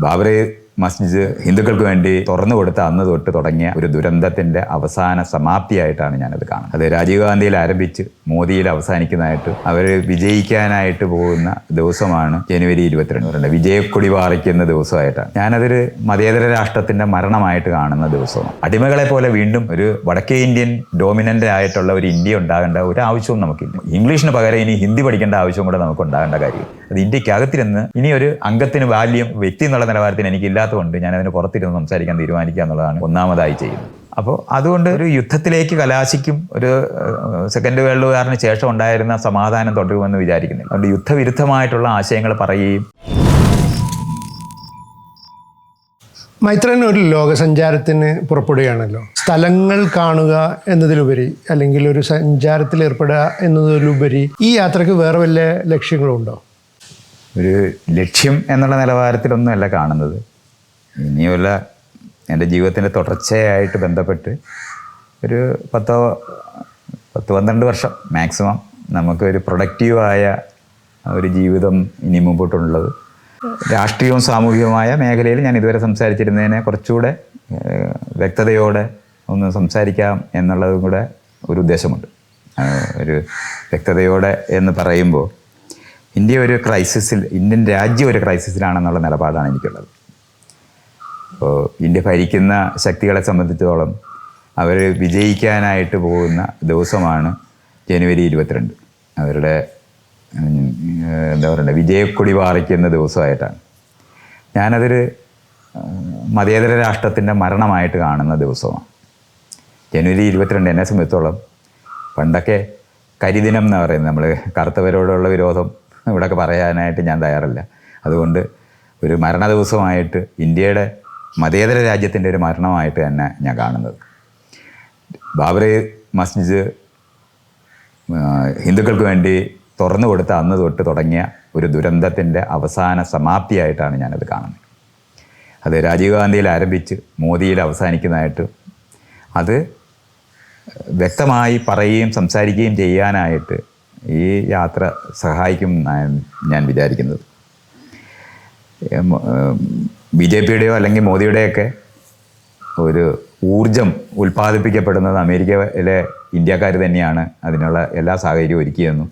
ബാബറി മസ്ജിദ് ഹിന്ദുക്കൾക്ക് വേണ്ടി തുറന്നു കൊടുത്ത അന്ന് തൊട്ട് തുടങ്ങിയ ഒരു ദുരന്തത്തിൻ്റെ അവസാന സമാപ്തിയായിട്ടാണ് ഞാനത് കാണുന്നത്. അത് രാജീവ് ഗാന്ധിയിൽ ആരംഭിച്ച് മോദിയിൽ അവസാനിക്കുന്നതായിട്ട് അവർ വിജയിക്കാനായിട്ട് പോകുന്ന ദിവസമാണ് ജനുവരി 22. വിജയക്കൊടി പാറിക്കുന്ന ദിവസമായിട്ടാണ് ഞാനതൊരു മതേതര രാഷ്ട്രത്തിൻ്റെ മരണമായിട്ട് കാണുന്ന ദിവസമാണ്. അടിമകളെ പോലെ വീണ്ടും ഒരു വടക്കേ ഇന്ത്യൻ ഡോമിനൻ്റ് ആയിട്ടുള്ള ഒരു ഇന്ത്യ ഉണ്ടാകേണ്ട ഒരു ആവശ്യവും നമുക്കില്ല. ഇംഗ്ലീഷിന് പകരം ഇനി ഹിന്ദി പഠിക്കേണ്ട ആവശ്യം കൂടെ നമുക്ക് ഉണ്ടാകേണ്ട കാര്യം. അത് ഇന്ത്യക്കകത്തിരുന്ന് ഇനി ഒരു അംഗത്തിന് വാല്യം വ്യക്തി എന്നുള്ള നിലവാരത്തിന് എനിക്കില്ലാത്തതുകൊണ്ട് ഞാൻ അതിന് പുറത്തിരുന്ന് സംസാരിക്കാൻ തീരുമാനിക്കുക എന്നുള്ളതാണ് ഒന്നാമതായി ചെയ്യുന്നത്. അപ്പോൾ അതുകൊണ്ട് ഒരു യുദ്ധത്തിലേക്ക് കലാശിക്കും ഒരു സെക്കൻഡ് വേൾഡ് വാറിന് ശേഷം ഉണ്ടായിരുന്ന സമാധാനം തുടരുമെന്ന് വിചാരിക്കുന്നില്ല. അതുകൊണ്ട് യുദ്ധവിരുദ്ധമായിട്ടുള്ള ആശയങ്ങൾ പറയുകയും. മൈത്രൻ ഒരു ലോകസഞ്ചാരത്തിന് പുറപ്പെടുകയാണല്ലോ. സ്ഥലങ്ങൾ കാണുക എന്നതിലുപരി അല്ലെങ്കിൽ ഒരു സഞ്ചാരത്തിൽ ഏർപ്പെടുക എന്നതിലുപരി ഈ യാത്രയ്ക്ക് വേറെ വല്ല ലക്ഷ്യങ്ങളുണ്ടോ? ഒരു ലക്ഷ്യം എന്നുള്ള നിലവാരത്തിലൊന്നുമല്ല കാണുന്നത്. ഇനിയുള്ള എൻ്റെ ജീവിതത്തിൻ്റെ തുടർച്ചയായിട്ട് ബന്ധപ്പെട്ട് ഒരു 10-12 വർഷം മാക്സിമം നമുക്കൊരു പ്രൊഡക്റ്റീവായ ഒരു ജീവിതം ഇനി മുമ്പോട്ടുള്ളത്. രാഷ്ട്രീയവും സാമൂഹികവുമായ മേഖലയിൽ ഞാൻ ഇതുവരെ സംസാരിച്ചിരുന്നതിനെ കുറച്ചുകൂടെ വ്യക്തതയോടെ ഒന്ന് സംസാരിക്കാം എന്നുള്ളതും കൂടെ ഒരു ഉദ്ദേശമുണ്ട്. ഒരു വ്യക്തതയോടെ എന്ന് പറയുമ്പോൾ ഇന്ത്യൻ രാജ്യം ഒരു ക്രൈസിസിലാണെന്നുള്ള നിലപാടാണ് എനിക്കുള്ളത്. അപ്പോൾ ഇന്ത്യ ഭരിക്കുന്ന ശക്തികളെ സംബന്ധിച്ചിടത്തോളം അവർ വിജയിക്കാനായിട്ട് പോകുന്ന ദിവസമാണ് ജനുവരി 22. അവരുടെ എന്താ പറയുക വിജയക്കൊടി പാറിക്കുന്ന ദിവസമായിട്ടാണ് ഞാനതൊരു മതേതര രാഷ്ട്രത്തിൻ്റെ മരണമായിട്ട് കാണുന്ന ദിവസമാണ് ജനുവരി 22. എന്നെ സംബന്ധിച്ചോളം പണ്ടൊക്കെ കരിദിനം എന്ന് പറയുന്നത്, നമ്മൾ കറുത്തവരോടുള്ള വിരോധം ഇവിടെയൊക്കെ പറയാനായിട്ട് ഞാൻ തയ്യാറല്ല. അതുകൊണ്ട് ഒരു മരണ ദിവസമായിട്ട് ഇന്ത്യയുടെ മതേതര രാജ്യത്തിൻ്റെ ഒരു മരണമായിട്ട് തന്നെ ഞാൻ കാണുന്നത്. ബാബറി മസ്ജിദ് ഹിന്ദുക്കൾക്ക് വേണ്ടി തുറന്നു കൊടുത്ത അന്ന് തൊട്ട് തുടങ്ങിയ ഒരു ദുരന്തത്തിൻ്റെ അവസാന സമാപ്തിയായിട്ടാണ് ഞാനത് കാണുന്നത്. അത് രാജീവ് ഗാന്ധിയിൽ ആരംഭിച്ച് മോദിയിൽ അവസാനിക്കുന്നതായിട്ട് അത് വ്യക്തമായി പറയുകയും സംസാരിക്കുകയും ചെയ്യാനായിട്ട് ഈ യാത്ര സഹായിക്കും ഞാൻ വിചാരിക്കുന്നത്. BJPയുടെയോ അല്ലെങ്കിൽ മോദിയുടെയൊക്കെ ഒരു ഊർജം ഉൽപ്പാദിപ്പിക്കപ്പെടുന്നത് അമേരിക്കയിലെ ഇന്ത്യക്കാർ തന്നെയാണ് അതിനുള്ള എല്ലാ സാഹചര്യവും ഒരുക്കിയെന്നും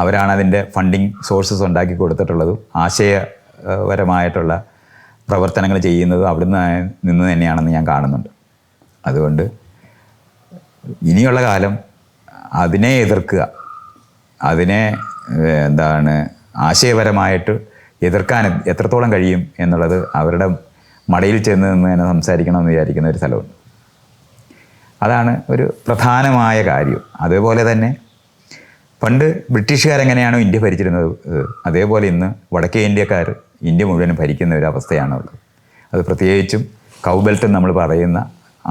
അവരാണ് അതിൻ്റെ ഫണ്ടിങ് സോഴ്സസ് ഉണ്ടാക്കി കൊടുത്തിട്ടുള്ളതും ആശയപരമായിട്ടുള്ള പ്രവർത്തനങ്ങൾ ചെയ്യുന്നതും അവിടുന്ന് നിന്ന് തന്നെയാണെന്ന് ഞാൻ കാണുന്നുണ്ട്. അതുകൊണ്ട് ഇനിയുള്ള കാലം അതിനെ എതിർക്കുക, അതിനെ ആശയപരമായിട്ട് എതിർക്കാൻ എത്രത്തോളം കഴിയും എന്നുള്ളത് അവരുടെ മടയിൽ ചെന്ന് നിന്ന് തന്നെ സംസാരിക്കണമെന്ന് വിചാരിക്കുന്ന ഒരു സ്ഥലമുണ്ട്. അതാണ് ഒരു പ്രധാനമായ കാര്യം. അതേപോലെ തന്നെ പണ്ട് ബ്രിട്ടീഷുകാരെങ്ങനെയാണോ ഇന്ത്യ ഭരിച്ചിരുന്നത് അതേപോലെ ഇന്ന് വടക്കേ ഇന്ത്യക്കാർ ഇന്ത്യ മുഴുവനും ഭരിക്കുന്ന ഒരു അവസ്ഥയാണുള്ളത്. അത് പ്രത്യേകിച്ചും കൗബെൽറ്റ് നമ്മൾ പറയുന്ന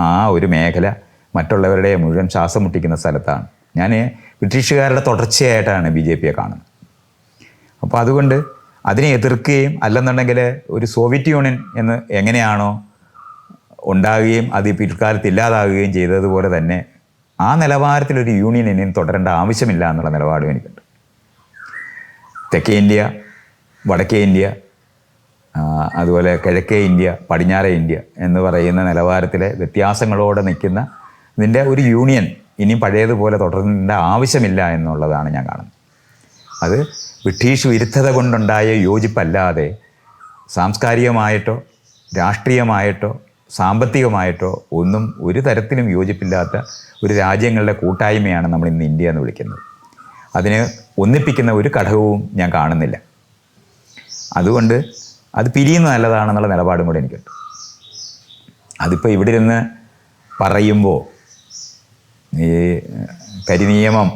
ആ ഒരു മേഖല മറ്റുള്ളവരുടെ മുഴുവൻ ശ്വാസം മുട്ടിക്കുന്ന സ്ഥലത്താണ്. ഞാൻ ബ്രിട്ടീഷുകാരുടെ തുടർച്ചയായിട്ടാണ് BJPയെ കാണുന്നത്. അപ്പോൾ അതുകൊണ്ട് അതിനെ എതിർക്കുകയും അല്ലെന്നുണ്ടെങ്കിൽ ഒരു സോവിയറ്റ് യൂണിയൻ എന്ന് എങ്ങനെയാണോ ഉണ്ടാകുകയും അത് പിൽക്കാലത്ത് ഇല്ലാതാകുകയും ചെയ്തതുപോലെ തന്നെ ആ നിലവാരത്തിലൊരു യൂണിയൻ ഇനിയും തുടരേണ്ട ആവശ്യമില്ല എന്നുള്ള നിലപാടും എനിക്കുണ്ട്. തെക്കേ ഇന്ത്യ, വടക്കേ ഇന്ത്യ, അതുപോലെ കിഴക്കേ ഇന്ത്യ, പടിഞ്ഞാറേ ഇന്ത്യ എന്ന് പറയുന്ന നിലവാരത്തിലെ വ്യത്യാസങ്ങളോടെ നിൽക്കുന്ന ഇതിൻ്റെ ഒരു യൂണിയൻ ഇനിയും പഴയതുപോലെ തുടരേണ്ട ആവശ്യമില്ല എന്നുള്ളതാണ് ഞാൻ കാണുന്നത്. അത് ബ്രിട്ടീഷ് വിരുദ്ധത കൊണ്ടുണ്ടായ യോജിപ്പല്ലാതെ സാംസ്കാരികമായിട്ടോ രാഷ്ട്രീയമായിട്ടോ സാമ്പത്തികമായിട്ടോ ഒന്നും ഒരു തരത്തിലും യോജിപ്പില്ലാത്ത ഒരു രാജ്യങ്ങളുടെ കൂട്ടായ്മയാണ് നമ്മൾ ഇന്ന് ഇന്ത്യ എന്ന് വിളിക്കുന്നത്. അതിനെ ഒന്നിപ്പിക്കുന്ന ഒരു ഘടകവും ഞാൻ കാണുന്നില്ല. അതുകൊണ്ട് അത് പിരിയുന്നത് നല്ലതാണെന്നുള്ള നിലപാടും കൂടെ എനിക്കുണ്ട്. അതിപ്പോൾ ഇവിടെ ഇരുന്ന് പറയുമ്പോൾ ഈ കരിനിയമം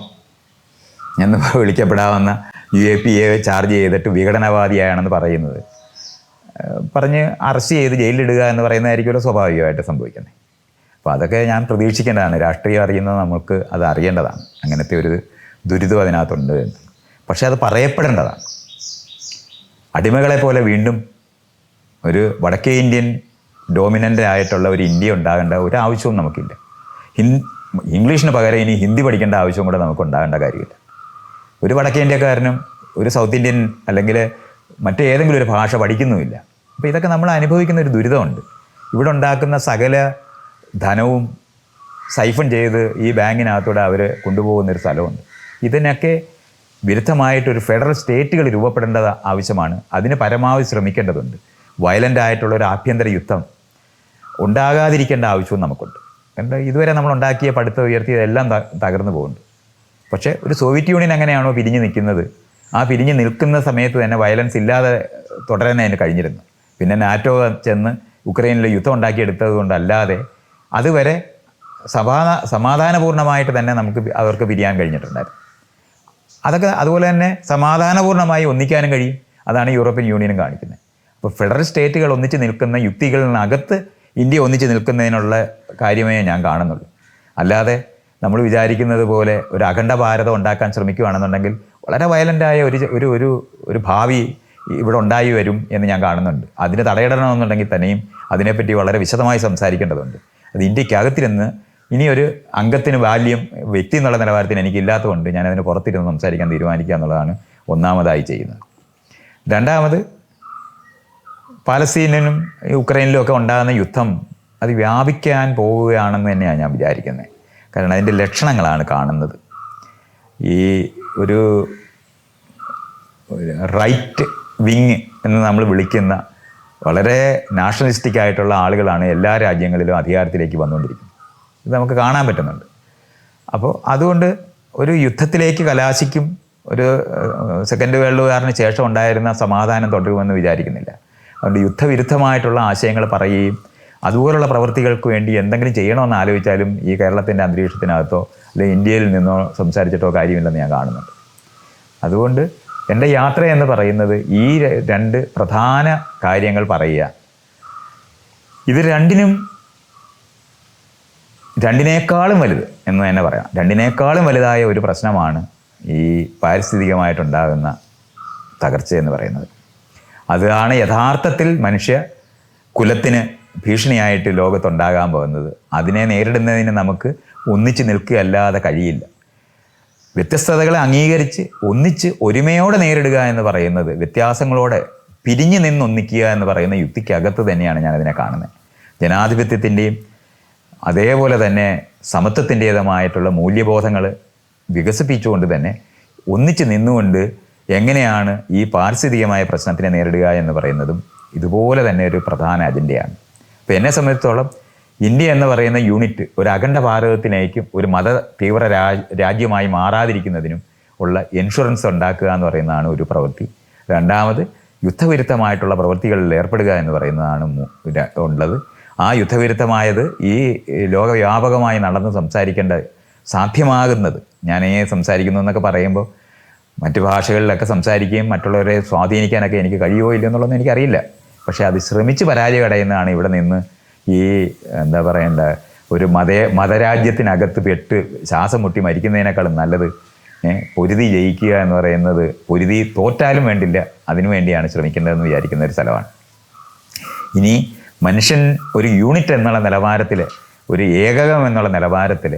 എന്ന് വിളിക്കപ്പെടാവുന്ന UAPയെ ചാർജ് ചെയ്തിട്ട് വിഘടനവാദിയാണെന്ന് പറയുന്നത് പറഞ്ഞ് അറസ്റ്റ് ചെയ്ത് ജയിലിലിടുക എന്ന് പറയുന്നതായിരിക്കുമല്ലോ സ്വാഭാവികമായിട്ട് സംഭവിക്കുന്നത്. അപ്പോൾ അതൊക്കെ ഞാൻ പ്രതീക്ഷിക്കേണ്ടതാണ്. രാഷ്ട്രീയം അറിയുന്നത് നമുക്ക് അത് അറിയേണ്ടതാണ്. അങ്ങനത്തെ ഒരു ദുരിതം അതിനകത്തുണ്ട് എന്ന്. പക്ഷേ അത് പറയപ്പെടേണ്ടതാണ്. അടിമകളെ പോലെ വീണ്ടും ഒരു വടക്കേ ഇന്ത്യൻ ഡോമിനൻ്റ് ആയിട്ടുള്ള ഒരു ഇന്ത്യ ഉണ്ടാകേണ്ട ഒരു ആവശ്യവും നമുക്കില്ല. ഇംഗ്ലീഷിന് പകരം ഇനി ഹിന്ദി പഠിക്കേണ്ട ആവശ്യവും കൂടെ നമുക്ക് ഉണ്ടാകേണ്ട കാര്യമില്ല. ഒരു വടക്കേ ഇന്ത്യക്കാരനും ഒരു സൗത്ത് ഇന്ത്യൻ അല്ലെങ്കിൽ മറ്റേതെങ്കിലും ഒരു ഭാഷ പഠിക്കുന്നുമില്ല. അപ്പോൾ ഇതൊക്കെ നമ്മൾ അനുഭവിക്കുന്ന ഒരു ദുരിതമുണ്ട്. ഇവിടെ ഉണ്ടാക്കുന്ന സകല ധനവും സൈഫൺ ചെയ്ത് ഈ ബാങ്കിനകത്തൂടെ അവർ കൊണ്ടുപോകുന്നൊരു സ്ഥലമുണ്ട്. ഇതിനൊക്കെ വിരുദ്ധമായിട്ടൊരു ഫെഡറൽ സ്റ്റേറ്റുകൾ രൂപപ്പെടേണ്ടത് ആവശ്യമാണ്. അതിന് പരമാവധി ശ്രമിക്കേണ്ടതുണ്ട്. വയലൻ്റ് ആയിട്ടുള്ളൊരു ആഭ്യന്തര യുദ്ധം ഉണ്ടാകാതിരിക്കേണ്ട ആവശ്യവും നമുക്കുണ്ട്. കാരണം ഇതുവരെ നമ്മൾ ഉണ്ടാക്കിയ പടുത്തം ഉയർത്തിയതെല്ലാം തകർന്നു പോകുന്നുണ്ട്. പക്ഷേ ഒരു സോവിയറ്റ് യൂണിയൻ എങ്ങനെയാണോ പിരിഞ്ഞ് നിൽക്കുന്നത്, ആ പിരിഞ്ഞ് നിൽക്കുന്ന സമയത്ത് തന്നെ വയലൻസ് ഇല്ലാതെ തുടരാൻ അതിന് കഴിഞ്ഞിരുന്നു. പിന്നെ നാറ്റോ ചെന്ന് യുക്രൈനിൽ യുദ്ധം ഉണ്ടാക്കിയെടുത്തത് കൊണ്ടല്ലാതെ അതുവരെ സമാധാനപൂർണ്ണമായിട്ട് തന്നെ അവർക്ക് പിരിയാൻ കഴിഞ്ഞിട്ടുണ്ടായിരുന്നു. അതൊക്കെ അതുപോലെ തന്നെ സമാധാനപൂർണ്ണമായി ഒന്നിക്കാനും കഴിയും. അതാണ് യൂറോപ്യൻ യൂണിയനും കാണിക്കുന്നത്. അപ്പോൾ ഫെഡറൽ സ്റ്റേറ്റുകൾ ഒന്നിച്ച് നിൽക്കുന്ന യുക്തികളിനകത്ത് ഇന്ത്യ ഒന്നിച്ച് നിൽക്കുന്നതിനുള്ള കാര്യമേ ഞാൻ കാണുന്നുള്ളൂ. അല്ലാതെ നമ്മൾ വിചാരിക്കുന്നത് പോലെ ഒരു അഖണ്ഡ ഭാരതം ഉണ്ടാക്കാൻ ശ്രമിക്കുകയാണെന്നുണ്ടെങ്കിൽ വളരെ വയലൻ്റായ ഒരു ഭാവി ഇവിടെ ഉണ്ടായി വരും എന്ന് ഞാൻ കാണുന്നുണ്ട്. അതിന് തടയിടണമെന്നുണ്ടെങ്കിൽ തന്നെയും അതിനെപ്പറ്റി വളരെ വിശദമായി സംസാരിക്കേണ്ടതുണ്ട്. അത് ഇന്ത്യക്കകത്തിരുന്ന് ഇനിയൊരു അംഗത്തിന് ബാല്യം വ്യക്തി എന്നുള്ള നിലവാരത്തിന് എനിക്കില്ലാത്തതുകൊണ്ട് ഞാനതിന് പുറത്തിരുന്ന് സംസാരിക്കാൻ തീരുമാനിക്കുക എന്നുള്ളതാണ് ഒന്നാമതായി ചെയ്യുന്നത്. രണ്ടാമത്, പാലസ്തീനിലും യുക്രൈനിലും ഒക്കെ ഉണ്ടാകുന്ന യുദ്ധം അത് വ്യാപിക്കാൻ പോവുകയാണെന്ന് തന്നെയാണ് ഞാൻ വിചാരിക്കുന്നത്. കാരണം അതിൻ്റെ ലക്ഷണങ്ങളാണ് കാണുന്നത്. ഈ ഒരു റൈറ്റ് വിങ് എന്ന് നമ്മൾ വിളിക്കുന്ന വളരെ നാഷണലിസ്റ്റിക് ആയിട്ടുള്ള ആളുകളാണ് എല്ലാ രാജ്യങ്ങളിലും അധികാരത്തിലേക്ക് വന്നുകൊണ്ടിരിക്കുന്നത്. ഇത് നമുക്ക് കാണാൻ പറ്റുന്നുണ്ട്. അപ്പോൾ അതുകൊണ്ട് ഒരു യുദ്ധത്തിലേക്ക് കലാശിക്കും, ഒരു സെക്കൻഡ് വേൾഡ് വാറിന് ശേഷം ഉണ്ടായിരുന്ന സമാധാനം തുടരുമെന്ന് വിചാരിക്കുന്നില്ല. അതുകൊണ്ട് യുദ്ധവിരുദ്ധമായിട്ടുള്ള ആശയങ്ങൾ പറയുകയും അതുപോലുള്ള പ്രവൃത്തികൾക്ക് വേണ്ടി എന്തെങ്കിലും ചെയ്യണമെന്ന് ആലോചിച്ചാലും ഈ കേരളത്തിൻ്റെ അന്തരീക്ഷത്തിനകത്തോ അല്ലെങ്കിൽ ഇന്ത്യയിൽ നിന്നോ സംസാരിച്ചിട്ടോ കാര്യമില്ലെന്ന് ഞാൻ കാണുന്നുണ്ട്. അതുകൊണ്ട് എൻ്റെ യാത്ര എന്ന് പറയുന്നത് ഈ രണ്ട് പ്രധാന കാര്യങ്ങൾ പറയുക. ഇത് രണ്ടിനേക്കാളും വലുത് എന്ന് തന്നെ പറയാം. രണ്ടിനേക്കാളും വലുതായ ഒരു പ്രശ്നമാണ് ഈ പാരിസ്ഥിതികമായിട്ടുണ്ടാകുന്ന തകർച്ച എന്ന് പറയുന്നത്. അതാണ് യഥാർത്ഥത്തിൽ മനുഷ്യ കുലത്തിന് ഭീഷണിയായിട്ട് ലോകത്തുണ്ടാകാൻ പോകുന്നത്. അതിനെ നേരിടുന്നതിന് നമുക്ക് ഒന്നിച്ച് നിൽക്കുകയല്ലാതെ കഴിയില്ല. വ്യത്യസ്തതകളെ അംഗീകരിച്ച് ഒന്നിച്ച് ഒരുമയോടെ നേരിടുക എന്ന് പറയുന്നത്, വ്യത്യാസങ്ങളോടെ പിരിഞ്ഞു നിന്നൊന്നിക്കുക എന്ന് പറയുന്ന യുക്തിക്കകത്ത് തന്നെയാണ് ഞാനതിനെ കാണുന്നത്. ജനാധിപത്യത്തിൻ്റെയും അതേപോലെ തന്നെ സമത്വത്തിൻ്റേതുമായിട്ടുള്ള മൂല്യബോധങ്ങൾ വികസിപ്പിച്ചുകൊണ്ട് തന്നെ ഒന്നിച്ച് നിന്നുകൊണ്ട് എങ്ങനെയാണ് ഈ പാരിസ്ഥിതികമായ പ്രശ്നത്തിനെ നേരിടുക എന്ന് പറയുന്നതും ഇതുപോലെ തന്നെ ഒരു പ്രധാന അജണ്ടയാണ്. അപ്പോൾ എന്നെ സംബന്ധിച്ചിടത്തോളം ഇന്ത്യ എന്ന് പറയുന്ന യൂണിറ്റ് ഒരു അഖണ്ഡ ഭാരതത്തിലേക്കും ഒരു മത തീവ്ര രാജ്യമായി മാറാതിരിക്കുന്നതിനും ഉള്ള ഇൻഷുറൻസ് ഉണ്ടാക്കുക എന്ന് പറയുന്നതാണ് ഒരു പ്രവൃത്തി. രണ്ടാമത്, യുദ്ധവിരുദ്ധമായിട്ടുള്ള പ്രവൃത്തികളിൽ ഏർപ്പെടുക എന്ന് പറയുന്നതാണ് ഉള്ളത്. ആ യുദ്ധവിരുദ്ധമായത് ഈ ലോകവ്യാപകമായി നടന്ന് സാധ്യമാകുന്നത്, ഞാൻ സംസാരിക്കുന്നു എന്നൊക്കെ പറയുമ്പോൾ മറ്റു ഭാഷകളിലൊക്കെ സംസാരിക്കുകയും മറ്റുള്ളവരെ സ്വാധീനിക്കാനൊക്കെ എനിക്ക് കഴിയുമോ ഇല്ലയോ എന്നുള്ളതൊന്നും എനിക്കറിയില്ല. പക്ഷേ അത് ശ്രമിച്ച് പരാജയമടയുന്നതാണ് ഇവിടെ നിന്ന് ഈ എന്താ പറയേണ്ട ഒരു മതരാജ്യത്തിനകത്ത് പെട്ട് ശ്വാസം മുട്ടി മരിക്കുന്നതിനേക്കാളും നല്ലത് പൊരുതി ജയിക്കുക എന്ന് പറയുന്നത്, പൊരുതി തോറ്റാലും വേണ്ടില്ല, അതിനു വേണ്ടിയാണ് ശ്രമിക്കേണ്ടതെന്ന് വിചാരിക്കുന്ന ഒരു സ്ഥലമാണ്. ഇനി മനുഷ്യൻ ഒരു യൂണിറ്റ് എന്നുള്ള നിലവാരത്തിൽ, ഒരു ഏകകം എന്നുള്ള നിലവാരത്തിൽ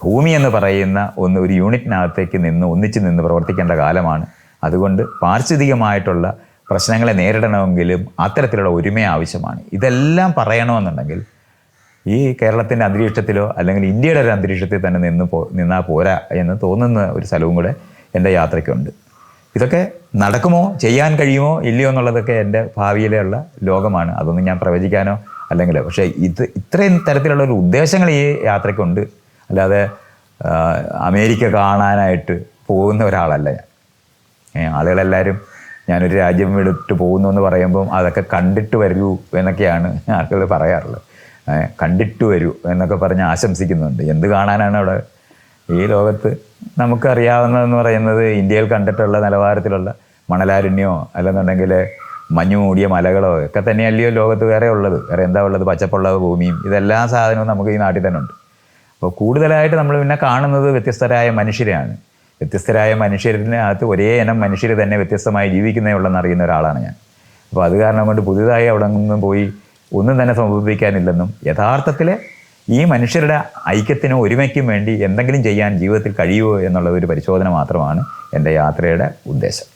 ഭൂമി എന്ന് പറയുന്ന ഒരു യൂണിറ്റിനകത്തേക്ക് ഒന്നിച്ച് നിന്ന് പ്രവർത്തിക്കേണ്ട കാലമാണ്. അതുകൊണ്ട് പാരിസ്ഥിതികമായിട്ടുള്ള പ്രശ്നങ്ങളെ നേരിടണമെങ്കിലും അത്തരത്തിലുള്ള ഒരുമ ആവശ്യമാണ്. ഇതെല്ലാം പറയണമെന്നുണ്ടെങ്കിൽ ഈ കേരളത്തിൻ്റെ അന്തരീക്ഷത്തിലോ അല്ലെങ്കിൽ ഇന്ത്യയുടെ ഒരു അന്തരീക്ഷത്തിൽ തന്നെ നിന്നാൽ പോരാ എന്ന് തോന്നുന്ന ഒരു സ്ഥലവും കൂടെ എൻ്റെ യാത്രയ്ക്കുണ്ട്. ഇതൊക്കെ നടക്കുമോ, ചെയ്യാൻ കഴിയുമോ ഇല്ലയോ എന്നുള്ളതൊക്കെ എൻ്റെ ഭാവിയിലുള്ള ലോകമാണ്. അതൊന്നും ഞാൻ പ്രവചിക്കാനോ അല്ലെങ്കിൽ, പക്ഷേ ഇത്രയും തരത്തിലുള്ള ഒരു ഉദ്ദേശങ്ങൾ ഈ യാത്രയ്ക്കുണ്ട്. അല്ലാതെ അമേരിക്ക കാണാനായിട്ട് പോകുന്ന ഒരാളല്ല ഞാൻ. ആളുകളെല്ലാവരും ഞാനൊരു രാജ്യം വിട്ട് പോകുന്നു എന്ന് പറയുമ്പം അതൊക്കെ കണ്ടിട്ട് വരൂ എന്നൊക്കെയാണ് ആളുകൾ പറയാറുള്ളത്. കണ്ടിട്ട് വരൂ എന്നൊക്കെ പറഞ്ഞ് ആശംസിക്കുന്നുണ്ട്. എന്ത് കാണാനാണ് അവിടെ? ഈ ലോകത്ത് നമുക്കറിയാവുന്നതെന്ന് പറയുന്നത് ഇന്ത്യയിൽ കണ്ടിട്ടുള്ള നിലവാരത്തിലുള്ള മണലാരുണ്യമോ അല്ലെന്നുണ്ടെങ്കിൽ മഞ്ഞു മൂടിയ മലകളോ ഒക്കെ തന്നെയല്ലയോ ലോകത്ത് വേറെ ഉള്ളത്. വേറെ എന്താ ഉള്ളത്? പച്ചപ്പുള്ള ഭൂമിയും ഇതെല്ലാ സാധനവും നമുക്ക് ഈ നാട്ടിൽ തന്നെ ഉണ്ട്. അപ്പോൾ കൂടുതലായിട്ട് നമ്മൾ പിന്നെ കാണുന്നത് വ്യത്യസ്തരായ മനുഷ്യരെയാണ്. വ്യത്യസ്തരായ മനുഷ്യരിനകത്ത് ഒരേ ഇനം മനുഷ്യർ തന്നെ വ്യത്യസ്തമായി ജീവിക്കുന്നേ ഉള്ളെന്ന് അറിയുന്ന ഒരാളാണ് ഞാൻ. അപ്പോൾ അത് കാരണം കൊണ്ട് പുതുതായി അവിടെ നിന്നും പോയി ഒന്നും തന്നെ സംഭവിക്കാനില്ലെന്നും യഥാർത്ഥത്തിൽ ഈ മനുഷ്യരുടെ ഐക്യത്തിനും ഒരുമയ്ക്കും വേണ്ടി എന്തെങ്കിലും ചെയ്യാൻ ജീവിതത്തിൽ കഴിയുമോ എന്നുള്ള ഒരു പരിശോധന മാത്രമാണ് എൻ്റെ യാത്രയുടെ ഉദ്ദേശം.